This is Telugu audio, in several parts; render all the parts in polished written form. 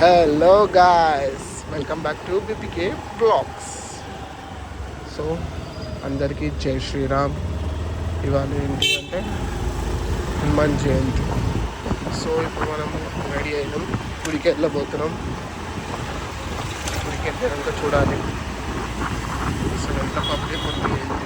Hello guys, welcome back to BPK blogs. So అందరికీ జై శ్రీరామ్. ఇవాళ ఏంటి అంటే హనుమాన్ జయంతి. సో ఇప్పుడు మనం రెడీ అయినాం, గుడికి వెళ్ళబోతున్నాం. గుడికి వెళ్ళాక చూడాలి అసలు ఎంత పబ్లిక్ ఉంది ఏంటి.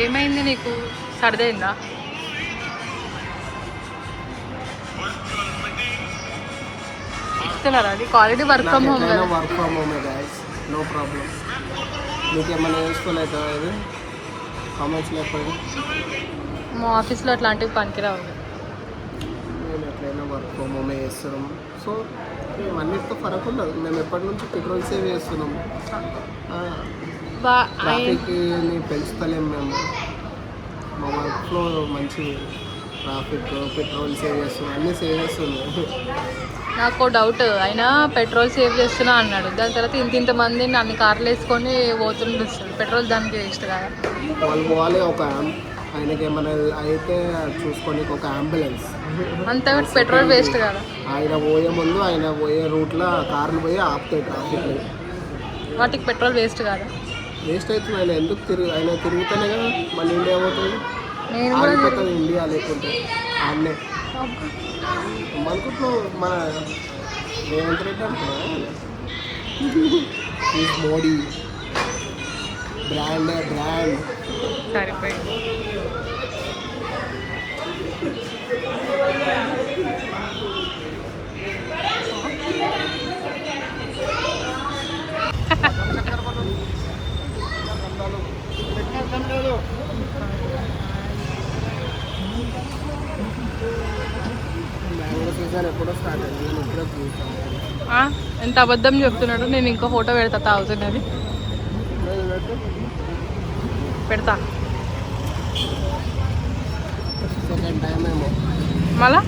ఏమైంది నీకు? సర్దైందా? ఇస్తున్నారా? అది quality work from home. Work from home guys, no problem. మీకు ఏమైనా యూస్ఫుల్ అవుతుందా? ఇది కామెంట్స్ లేకపోతే మా ఆఫీస్లో అట్లాంటివి పనికిరావు. మేము ఎట్లయినా వర్క్ ఫ్రమ్ హోమే చేస్తున్నాం. సో అన్నిటితో ఫరక్ ఉండదు. మేము ఎప్పటి నుంచి పెట్రోల్ సేవ్ చేస్తున్నాం. ట్రాఫిక్ని పెంచుతలేము మేము. మా వర్క్లో మంచి ట్రాఫిక్, పెట్రోల్ సేవ్ చేస్తున్నాం, అన్నీ సేవ్ చేస్తున్నాం. నాకు డౌట్, అయినా పెట్రోల్ సేవ్ చేస్తున్నా అన్నాడు, దాని తర్వాత ఇంతమందిని అన్ని కార్లు వేసుకొని పోతుండొస్తాడు. పెట్రోల్ దానికి వేస్ట్ కదా. వాళ్ళు పోవాలి, ఒక ఆయనకి ఏమైనా అయితే చూసుకొని ఒక అంబులెన్స్ అంతా పెట్రోల్ వేస్ట్ కదా. ఆయన పోయే ముందు ఆయన పోయే రూట్లో కార్లు పోయి ఆపుతాయి ట్రాఫిక్. వాటికి పెట్రోల్ వేస్ట్ కాదా? వేస్ట్ అవుతుంది. ఆయన ఎందుకు ఆయన తిరుగుతానే కదా మళ్ళీ ఇండియా పోతుంది. ఆగిపోతుంది ఇండియా లేకుంటే. ఆమె మనకుట్లో మన రేవంత్ రెడ్డి అంటున్నా మోడీ బ్రాండ్ సరిపోయింది. ఎంత అబద్ధం చెప్తున్నాడు. నేను ఇంకో ఫోటో పెడతా, తాగుతున్నది పెడతా. మళ్ళా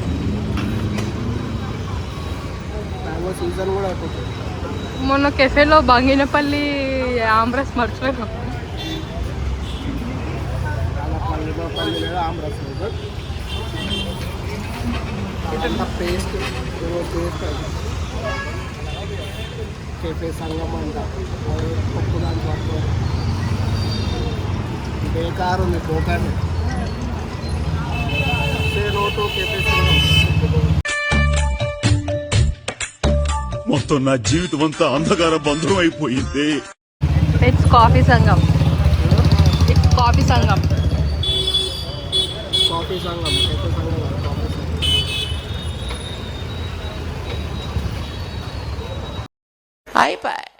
సీజన్ కూడా అయిపోతుంది. మొన్న కెఫేలో బంగినపల్లి ఆమ్రస్ మర్చిపోయాను. పేస్ట్ కెఫే సంగం అంట పప్పు దాని పప్పు బేకారు ఉంది. పోకండి నోటు కెఫే సంగం. మొత్తం నా జీవితం అంతా అంధకార బంధం అయిపోయింది. It's coffee Sangam. Coffee Sangam. Cafe Sangam. అయిపోయి